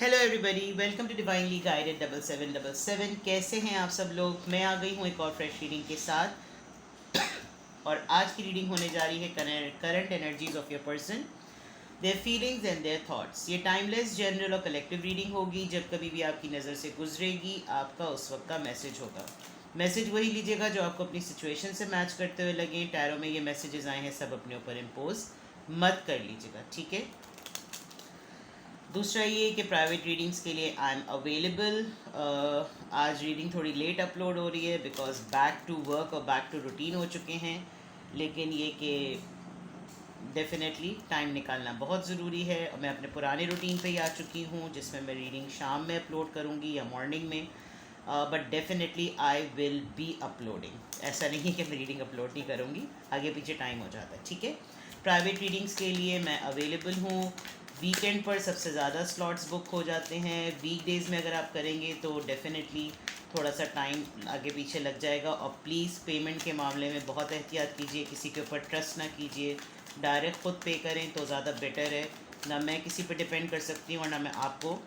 Hello everybody, welcome to divinely guided 7777। कैसे हैं आप सब लोग। मैं आ गई हूँ एक और फ्रेश रीडिंग के साथ। और आज की रीडिंग होने जा रही है current energies of your person, their feelings and their thoughts. ये टाइमलेस, जनरल और कलेक्टिव रीडिंग होगी। जब कभी भी आपकी नज़र से गुजरेगी, आपका उस वक्त का मैसेज होगा। मैसेज वही लीजिएगा जो आपको अपनी सिचुएशन से मैच करते हुए लगे। टैरो में ये मैसेजेस आए हैं, सब अपने ऊपर इम्पोज मत कर लीजिएगा, ठीक है। दूसरा ये कि प्राइवेट रीडिंग्स के लिए आई एम अवेलेबल। आज रीडिंग थोड़ी लेट अपलोड हो रही है बिकॉज बैक टू वर्क और बैक टू रूटीन हो चुके हैं, लेकिन ये कि डेफिनेटली टाइम निकालना बहुत ज़रूरी है। और मैं अपने पुराने रूटीन पे ही आ चुकी हूँ जिसमें मैं रीडिंग शाम में अपलोड करूँगी या मॉर्निंग में। But definitely I will be uploading. ऐसा नहीं है कि मैं रीडिंग अपलोड नहीं करूँगी, आगे पीछे टाइम हो जाता है, ठीक है। प्राइवेट रीडिंग्स के लिए मैं अवेलेबल हूँ। वीकेंड पर सबसे ज़्यादा स्लॉट्स बुक हो जाते हैं। वीकडेज़ में अगर आप करेंगे तो डेफिनेटली थोड़ा सा टाइम आगे पीछे लग जाएगा। और प्लीज़ पेमेंट के मामले में बहुत एहतियात कीजिए, किसी के ऊपर ट्रस्ट ना कीजिए। डायरेक्ट ख़ुद पे करें तो ज़्यादा बेटर है। ना मैं किसी पे डिपेंड कर सकती हूँ और ना मैं आपको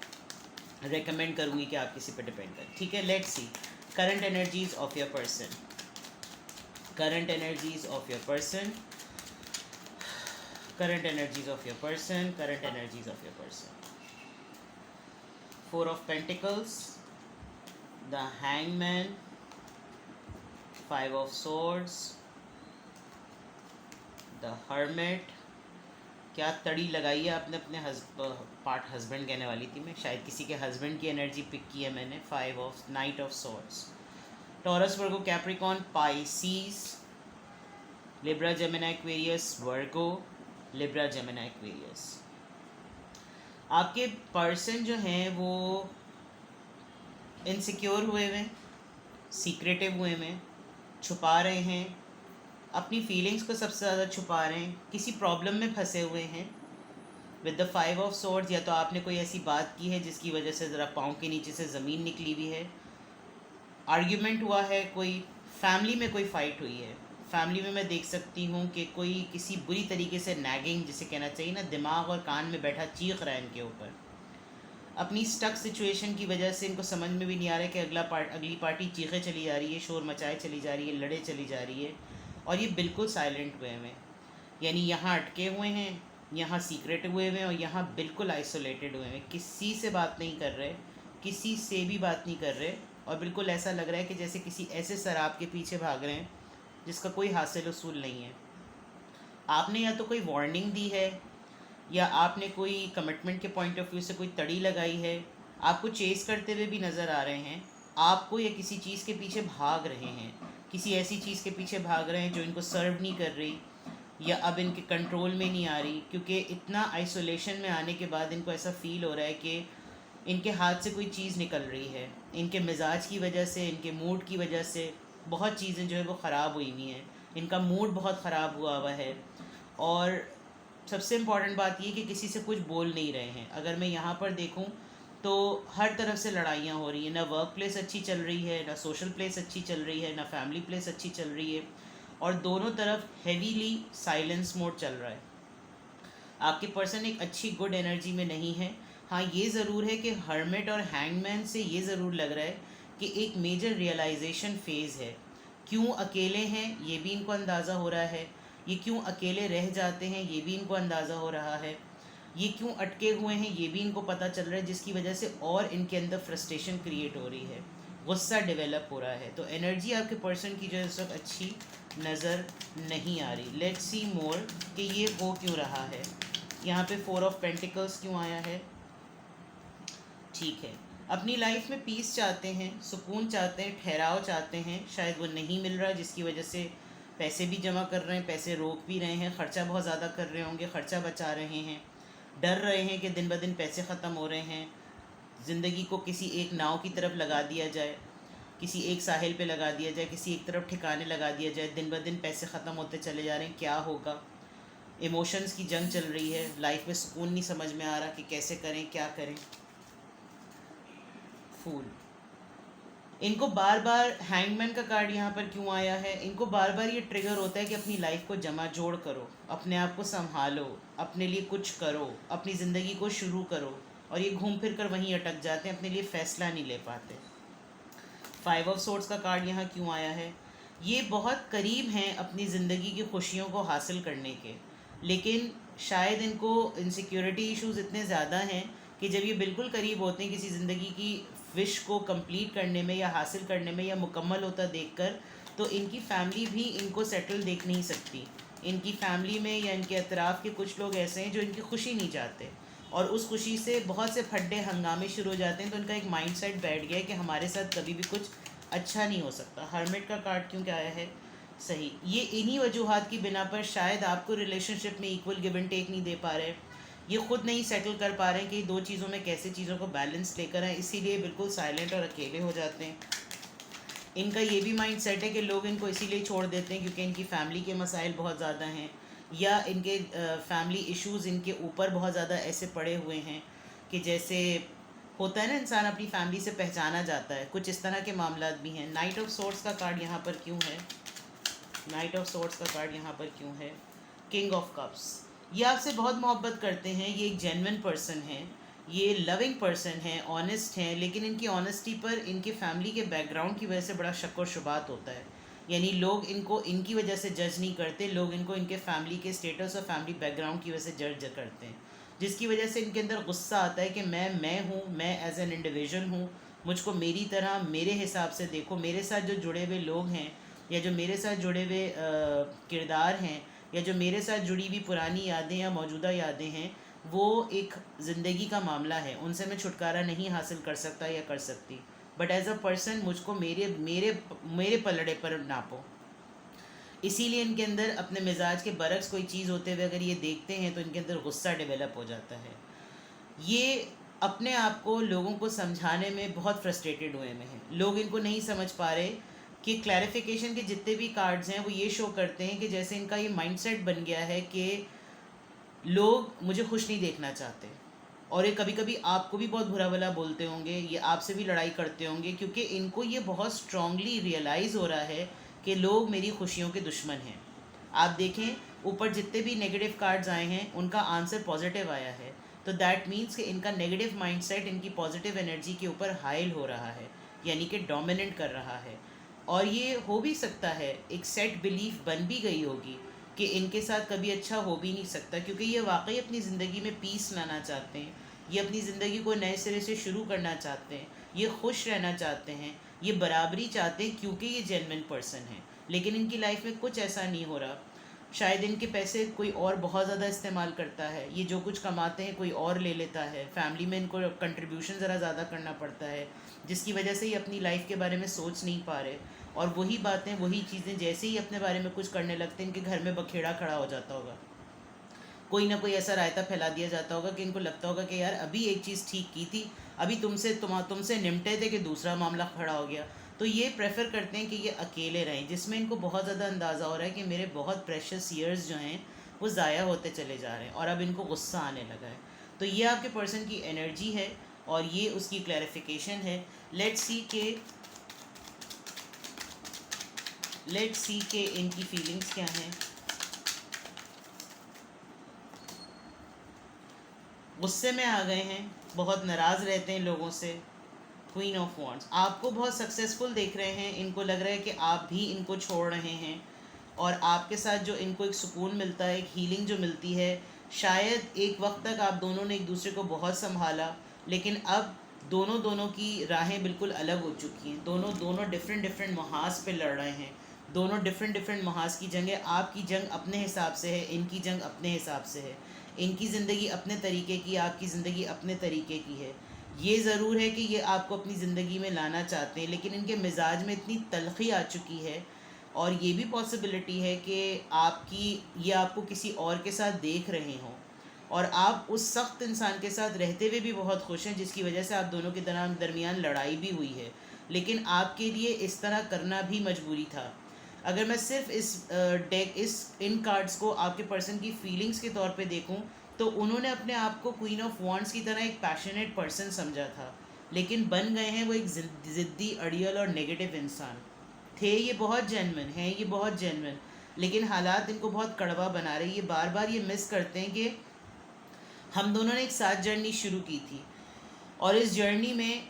रेकमेंड करूँगी कि आप किसी पे डिपेंड करें, ठीक है। Let's see current energies of your person. Current energies of your person. current energies of your person, current energies of your person. Four of Pentacles, the Hangman, Five of Swords, the Hermit. क्या तड़ी लगाई है आपने अपने husband कहने वाली थी मैं, शायद किसी के हस्बैंड की एनर्जी पिक की है मैंने। Night of swords, taurus, Virgo, Capricorn, Pisces, Libra, Gemini, Aquarius, Virgo, Libra, Gemini, Aquarius. आपके पर्सन जो हैं वो इनसिक्योर हुए हुए, सीक्रेटिव हुए हुए, छुपा रहे हैं अपनी फीलिंग्स को, सबसे ज़्यादा छुपा रहे हैं, किसी प्रॉब्लम में फंसे हुए हैं। With the five of swords, या तो आपने कोई ऐसी बात की है जिसकी वजह से ज़रा पाँव के नीचे से ज़मीन निकली हुई है, आर्ग्यूमेंट हुआ है, कोई फैमिली में कोई फ़ाइट हुई है। फैमिली में मैं देख सकती हूँ कि कोई किसी बुरी तरीके से नैगिंग, जिसे कहना चाहिए ना, दिमाग और कान में बैठा चीख रहा है इनके ऊपर। अपनी स्टक सिचुएशन की वजह से इनको समझ में भी नहीं आ रहा है कि अगली पार्टी चीखे चली जा रही है, शोर मचाए चली जा रही है, लड़े चली जा रही है, और ये बिल्कुल साइलेंट हुए हैं। यानी यहाँ अटके हुए हैं, यहाँ सीक्रेट हुए हुए हैं, और यहाँ बिल्कुल आइसोलेटेड हुए हैं। किसी से बात नहीं कर रहे, किसी से भी बात नहीं कर रहे, और बिल्कुल ऐसा लग रहा है कि जैसे किसी ऐसे शराब के पीछे भाग रहे हैं जिसका कोई हासिल उसूल नहीं है। आपने या तो कोई वार्निंग दी है, या आपने कोई कमिटमेंट के पॉइंट ऑफ व्यू से कोई तड़ी लगाई है। आपको चेस करते हुए भी नज़र आ रहे हैं, आपको या किसी चीज़ के पीछे भाग रहे हैं, किसी ऐसी चीज़ के पीछे भाग रहे हैं जो इनको सर्व नहीं कर रही या अब इनके कंट्रोल में नहीं आ रही। क्योंकि इतना आइसोलेशन में आने के बाद इनको ऐसा फ़ील हो रहा है कि इनके हाथ से कोई चीज़ निकल रही है। इनके मिजाज की वजह से, इनके मूड की वजह से बहुत चीज़ें जो है वो ख़राब हुई हुई हैं। इनका मूड बहुत ख़राब हुआ है। और सबसे इम्पॉर्टेंट बात ये कि किसी से कुछ बोल नहीं रहे हैं। अगर मैं यहाँ पर देखूँ तो हर तरफ से लड़ाइयाँ हो रही हैं। ना वर्क प्लेस अच्छी चल रही है, ना सोशल प्लेस अच्छी चल रही है, ना फैमिली प्लेस अच्छी चल रही है, और दोनों तरफ हेवीली साइलेंस मोड चल रहा है। आपके पर्सन एक अच्छी गुड एनर्जी में नहीं है। हाँ, ये ज़रूर है कि हर्मिट और हैंगमैन से ये ज़रूर लग रहा है कि एक मेजर रियलाइजेशन फेज़ है। क्यों अकेले हैं ये भी इनको अंदाज़ा हो रहा है, ये क्यों अकेले रह जाते हैं ये भी इनको अंदाज़ा हो रहा है, ये क्यों अटके हुए हैं ये भी इनको पता चल रहा है, जिसकी वजह से और इनके अंदर फ्रस्ट्रेशन क्रिएट हो रही है, गुस्सा डेवलप हो रहा है। तो एनर्जी आपके पर्सन की जो है इस वक्त अच्छी नज़र नहीं आ रही। लेट्स सी मोर कि ये हो क्यों रहा है। यहाँ पे 4 ऑफ पेंटिकल्स क्यों आया है। ठीक है, अपनी लाइफ में पीस चाहते हैं, सुकून चाहते हैं, ठहराव चाहते हैं, शायद वो नहीं मिल रहा, जिसकी वजह से पैसे भी जमा कर रहे हैं, पैसे रोक भी रहे हैं, ख़र्चा बहुत ज़्यादा कर रहे होंगे, ख़र्चा बचा रहे हैं, डर रहे हैं कि दिन ब दिन पैसे ख़त्म हो रहे हैं, ज़िंदगी को किसी एक नाव की तरफ लगा दिया जाए, किसी एक साहिल पे लगा दिया जाए, किसी एक तरफ ठिकाने लगा दिया जाए, दिन ब दिन पैसे ख़त्म होते चले जा रहे हैं, क्या होगा। इमोशंस की जंग चल रही है, लाइफ में सुकून नहीं समझ में आ रहा कि कैसे करें, क्या करें। फूल, इनको बार बार हैंगमैन का कार्ड यहाँ पर क्यों आया है। इनको बार बार ये ट्रिगर होता है कि अपनी लाइफ को जमा जोड़ करो, अपने आप को संभालो, अपने लिए कुछ करो, अपनी ज़िंदगी को शुरू करो। और ये घूम फिर कर वहीं अटक जाते हैं, अपने लिए फ़ैसला नहीं ले पाते। 5 ऑफ सोर्ड्स का कार्ड यहाँ क्यों आया है? ये बहुत करीब हैं अपनी ज़िंदगी की खुशियों को हासिल करने के, लेकिन शायद इनको इनसिक्योरिटी इश्यूज इतने ज़्यादा हैं कि जब ये बिल्कुल करीब होते हैं किसी ज़िंदगी की विश को कंप्लीट करने में या हासिल करने में या मुकम्मल होता देखकर, तो इनकी फैमिली भी इनको सेटल देख नहीं सकती। इनकी फैमिली में या इनके अतराफ़ के कुछ लोग ऐसे हैं जो इनकी खुशी नहीं चाहते, और उस खुशी से बहुत से फड्डे हंगामे शुरू हो जाते हैं। तो इनका एक माइंड सेट बैठ गया है कि हमारे साथ कभी भी कुछ अच्छा नहीं हो सकता। हर्मिट का कार्ड क्यों क्या आया है? सही, ये इन्हीं वजूहात की बिना पर शायद आपको रिलेशनशिप में इक्वल गिव एंड टेक नहीं दे पा रहे, ये खुद नहीं सेटल कर पा रहे हैं कि दो चीज़ों में कैसे चीज़ों को बैलेंस लेकर आए, इसीलिए बिल्कुल साइलेंट और अकेले हो जाते हैं। इनका ये भी माइंड सेट है कि लोग इनको इसीलिए छोड़ देते हैं क्योंकि इनकी फैमिली के मसाइल बहुत ज़्यादा हैं, या इनके फैमिली इश्यूज़ इनके ऊपर बहुत ज़्यादा ऐसे पड़े हुए हैं कि जैसे होता है ना, इंसान अपनी फैमिली से पहचाना जाता है, कुछ इस तरह के मामला भी हैं। नाइट ऑफ सोर्ड्स का कार्ड यहाँ पर क्यों है? नाइट ऑफ सोर्ड्स का कार्ड यहाँ पर क्यों है? किंग ऑफ कप्स, ये आपसे बहुत मोहब्बत करते हैं, ये एक जेन्युइन पर्सन है, ये लविंग पर्सन है, ऑनेस्ट हैं, लेकिन इनकी ऑनेस्टी पर इनके फैमिली के बैकग्राउंड की वजह से बड़ा शक और शुबात होता है। यानी लोग इनको इनकी वजह से जज नहीं करते, लोग इनको इनके फैमिली के स्टेटस और फैमिली बैकग्राउंड की वजह से जज करते हैं, जिसकी वजह से इनके अंदर गुस्सा आता है कि मैं हूँ, मैं एज एन इंडिविजुअल हूँ, मुझको मेरी तरह मेरे हिसाब से देखो। मेरे साथ जो जुड़े हुए लोग हैं या जो मेरे साथ जुड़े हुए किरदार हैं या जो मेरे साथ जुड़ी हुई पुरानी यादें या मौजूदा यादें हैं, वो एक ज़िंदगी का मामला है, उनसे मैं छुटकारा नहीं हासिल कर सकता या कर सकती। बट एज अ पर्सन मुझको मेरे मेरे मेरे पलड़े पर नापो। इसीलिए इनके अंदर अपने मिजाज के बरक्स कोई चीज़ होते हुए अगर ये देखते हैं तो इनके अंदर गुस्सा डेवलप हो जाता है। ये अपने आप को लोगों को समझाने में बहुत फ्रस्ट्रेटेड हुए में हैं, लोग इनको नहीं समझ पा रहे कि क्लैरिफिकेशन के जितने भी कार्ड्स हैं वो ये शो करते हैं कि जैसे इनका ये माइंडसेट बन गया है कि लोग मुझे खुश नहीं देखना चाहते, और ये कभी कभी आपको भी बहुत बुरा भला बोलते होंगे, ये आपसे भी लड़ाई करते होंगे, क्योंकि इनको ये बहुत स्ट्रांगली रियलाइज़ हो रहा है कि लोग मेरी खुशियों के दुश्मन हैं। आप देखें ऊपर जितने भी नेगेटिव कार्ड्स आए हैं उनका आंसर पॉजिटिव आया है, तो दैट मीन्स कि इनका नेगेटिव माइंडसेट इनकी पॉजिटिव एनर्जी के ऊपर हाइल हो रहा है, यानी कि डोमिनेट कर रहा है। और ये हो भी सकता है एक सेट बिलीफ बन भी गई होगी कि इनके साथ कभी अच्छा हो भी नहीं सकता, क्योंकि ये वाकई अपनी ज़िंदगी में पीस लाना चाहते हैं, ये अपनी ज़िंदगी को नए सिरे से शुरू करना चाहते हैं, ये खुश रहना चाहते हैं, ये बराबरी चाहते हैं क्योंकि ये जेन्युइन पर्सन है। लेकिन इनकी लाइफ में कुछ ऐसा नहीं हो रहा, शायद इनके पैसे कोई और बहुत ज़्यादा इस्तेमाल करता है, ये जो कुछ कमाते हैं कोई और ले लेता है, फैमिली में इनको कंट्रीब्यूशन ज़रा ज़्यादा करना पड़ता है, जिसकी वजह से ये अपनी लाइफ के बारे में सोच नहीं पा रहे। और वही बातें वही चीज़ें जैसे ही अपने बारे में कुछ करने लगते हैं इनके घर में बखेड़ा खड़ा हो जाता होगा, कोई ना कोई ऐसा रायता फैला दिया जाता होगा कि इनको लगता होगा कि यार अभी एक चीज़ ठीक की थी, अभी तुमसे निपटे थे कि दूसरा मामला खड़ा हो गया। तो ये प्रेफर करते हैं कि ये अकेले रहें, जिसमें इनको बहुत ज़्यादा अंदाज़ा हो रहा है कि मेरे बहुत प्रेशियस ईयर्स जो हैं वो ज़ाया होते चले जा रहे हैं, और अब इनको गुस्सा आने लगा है। तो ये आपके पर्सन की एनर्जी है और ये उसकी क्लैरिफिकेशन है। लेट्स सी के इनकी फीलिंग्स क्या हैं। गुस्से में आ गए हैं, बहुत नाराज़ रहते हैं लोगों से। क्वीन ऑफ वॉन्ड्स आपको बहुत सक्सेसफुल देख रहे हैं, इनको लग रहा है कि आप भी इनको छोड़ रहे हैं, और आपके साथ जो इनको एक सुकून मिलता है, एक हीलिंग जो मिलती है, शायद एक वक्त तक आप दोनों ने एक दूसरे को बहुत संभाला, लेकिन अब दोनों की राहें बिल्कुल अलग हो चुकी हैं। दोनों डिफरेंट महाज पे लड़ रहे हैं, दोनों डिफरेंट महाज की जंग है। आपकी जंग अपने हिसाब से है, इनकी जंग अपने हिसाब से है। इनकी ज़िंदगी अपने तरीके की, आपकी ज़िंदगी अपने तरीके की है। ये ज़रूर है कि ये आपको अपनी ज़िंदगी में लाना चाहते हैं, लेकिन इनके मिजाज में इतनी तलखी आ चुकी है, और ये भी पॉसिबिलिटी है कि ये आपको किसी और के साथ देख रहे हों, और आप उस सख्त इंसान के साथ रहते हुए भी बहुत खुश हैं, जिसकी वजह से आप दोनों के दरमियान लड़ाई भी हुई है, लेकिन आपके लिए इस तरह करना भी मजबूरी था। अगर मैं सिर्फ इन कार्ड्स को आपके पर्सन की फीलिंग्स के तौर पे देखूं, तो उन्होंने अपने आप को क्वीन ऑफ वॉन्ड्स की तरह एक पैशनेट पर्सन समझा था, लेकिन बन गए हैं वो एक ज़िद्दी, अड़ियल और नेगेटिव इंसान। थे ये बहुत जेन्युइन हैं, ये बहुत जेन्युइन, लेकिन हालात इनको बहुत कड़वा बना रहे। ये बार बार ये मिस करते हैं कि हम दोनों ने एक साथ जर्नी शुरू की थी, और इस जर्नी में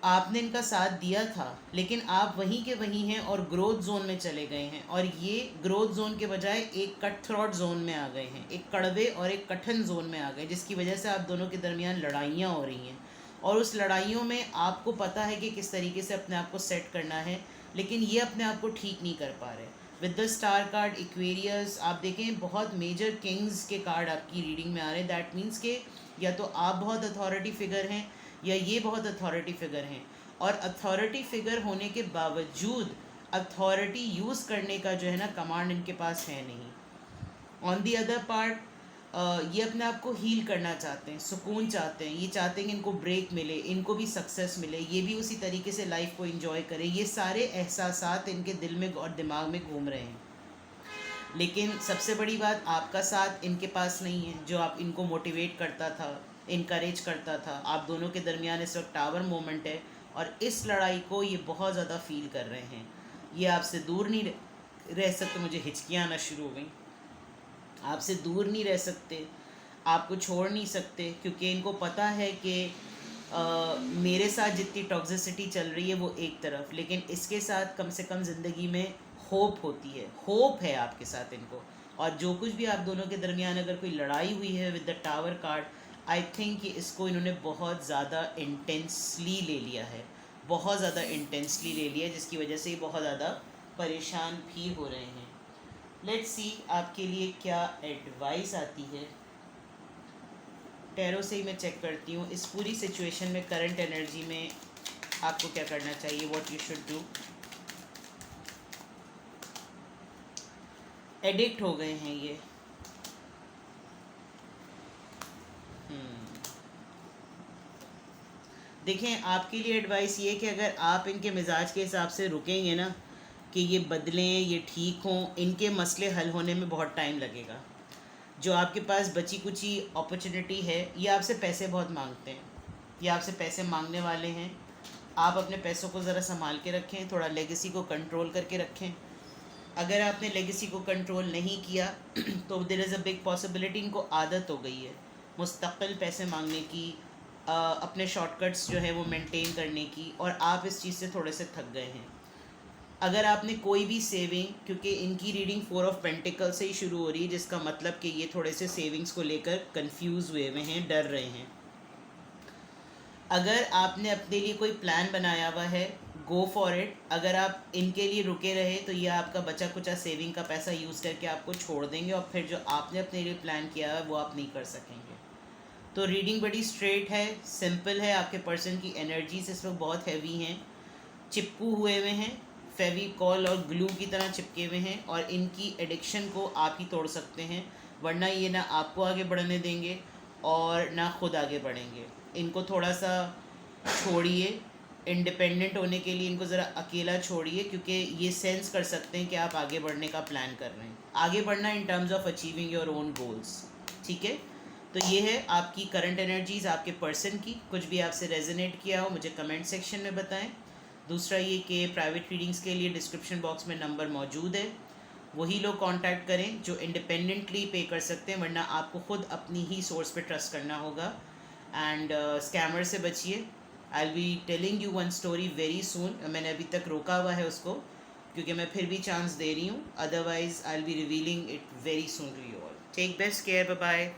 आपने इनका साथ दिया था, लेकिन आप वहीं के वहीं हैं और ग्रोथ जोन में चले गए हैं, और ये ग्रोथ जोन के बजाय एक कट थ्रॉट जोन में आ गए हैं, एक कड़वे और एक कठिन जोन में आ गए, जिसकी वजह से आप दोनों के दरमियान लड़ाइयाँ हो रही हैं। और उस लड़ाइयों में आपको पता है कि किस तरीके से अपने आप को सेट करना है, लेकिन ये अपने आप को ठीक नहीं कर पा रहे। With the star card Aquarius, आप देखें बहुत मेजर किंग्स के कार्ड आपकी रीडिंग में आ रहे हैं। दैट मीन्स के या तो आप बहुत अथॉरिटी फिगर हैं या ये बहुत अथॉरिटी फिगर हैं, और अथॉरिटी फिगर होने के बावजूद अथॉरिटी यूज़ करने का जो है ना कमांड इनके पास है नहीं। ऑन दी अदर पार्ट, ये अपने आप को हील करना चाहते हैं, सुकून चाहते हैं, ये चाहते हैं कि इनको ब्रेक मिले, इनको भी सक्सेस मिले, ये भी उसी तरीके से लाइफ को एंजॉय करें। ये सारे एहसासात इनके दिल में और दिमाग में घूम रहे हैं, लेकिन सबसे बड़ी बात, आपका साथ इनके पास नहीं है जो आप इनको मोटिवेट करता था, इनकरेज करता था। आप दोनों के दरमियान इस वक्त टावर मोमेंट है, और इस लड़ाई को ये बहुत ज़्यादा फील कर रहे हैं। ये आपसे दूर नहीं रह सकते। मुझे हिचकियाँ आना शुरू हो गई। आपसे दूर नहीं रह सकते, आपको छोड़ नहीं सकते, क्योंकि इनको पता है कि मेरे साथ जितनी टॉक्सिसिटी चल रही है वो एक तरफ, लेकिन इसके साथ कम से कम ज़िंदगी में होप होती है, होप है आपके साथ इनको। और जो कुछ भी आप दोनों के दरमियान अगर कोई लड़ाई हुई है with the tower card, I think कि इसको इन्होंने बहुत ज़्यादा इंटेंसली ले लिया है, बहुत ज़्यादा इंटेंसली ले लिया है, जिसकी वजह से ये बहुत ज़्यादा परेशान भी हो रहे हैं। लेट्स सी आपके लिए क्या एडवाइस आती है। टैरो से ही मैं चेक करती हूँ इस पूरी सिचुएशन में, करंट एनर्जी में आपको क्या करना चाहिए, what you should do. Addict हो गए हैं ये। देखें, आपके लिए एडवाइस ये कि अगर आप इनके मिजाज के हिसाब से रुकेंगे ना कि ये बदलें, ये ठीक हों, इनके मसले हल होने में बहुत टाइम लगेगा। जो आपके पास बची कुची अपॉर्चुनिटी है, ये आपसे पैसे बहुत मांगते हैं, ये आपसे पैसे मांगने वाले हैं। आप अपने पैसों को ज़रा संभाल के रखें, थोड़ा लेगेसी को कंट्रोल करके रखें। अगर आपने लेगेसी को कंट्रोल नहीं किया तो there is a big possibility इनको आदत हो गई है मुस्तक़िल पैसे मांगने की, अपने शॉर्टकट्स जो है वो मेंटेन करने की, और आप इस चीज़ से थोड़े से थक गए हैं। अगर आपने कोई भी सेविंग, क्योंकि इनकी रीडिंग 4 ऑफ पेंटिकल से ही शुरू हो रही है, जिसका मतलब कि ये थोड़े से सेविंग्स को लेकर कंफ्यूज हुए हैं, डर रहे हैं। अगर आपने अपने लिए कोई प्लान बनाया हुआ है, गो फॉर इट। अगर आप इनके लिए रुके रहे तो ये आपका बचा कुचा सेविंग का पैसा यूज़ करके आपको छोड़ देंगे, और फिर जो आपने अपने लिए प्लान किया है वो आप नहीं कर सकेंगे। तो रीडिंग बड़ी स्ट्रेट है, सिंपल है। आपके पर्सन की एनर्जीज इस वक्त बहुत हैवी हैं, चिपकू हुए हैं, फेविकॉल और ग्लू की तरह चिपके हुए हैं, और इनकी एडिक्शन को आप ही तोड़ सकते हैं, वरना ये ना आपको आगे बढ़ने देंगे और ना खुद आगे बढ़ेंगे। इनको थोड़ा सा छोड़िए, इंडिपेंडेंट होने के लिए इनको ज़रा अकेला छोड़िए, क्योंकि ये सेंस कर सकते हैं कि आप आगे बढ़ने का प्लान कर रहे हैं, आगे बढ़ना in terms of achieving your own goals. ठीक है, तो ये है आपकी करंट एनर्जीज़ आपके पर्सन की। कुछ भी आपसे रेजोनेट किया हो मुझे कमेंट सेक्शन में बताएं। दूसरा ये कि प्राइवेट रीडिंग्स के लिए डिस्क्रिप्शन बॉक्स में नंबर मौजूद है, वही लोग कांटेक्ट करें जो इंडिपेंडेंटली पे कर सकते हैं, वरना आपको ख़ुद अपनी ही सोर्स पे ट्रस्ट करना होगा। एंड स्कैमर से बचिए। आई will be telling you one story very soon. मैंने अभी तक रोका हुआ है उसको, क्योंकि मैं फिर भी चांस दे रही हूँ, otherwise I will be revealing it very soon to you all. Take best care, bye bye.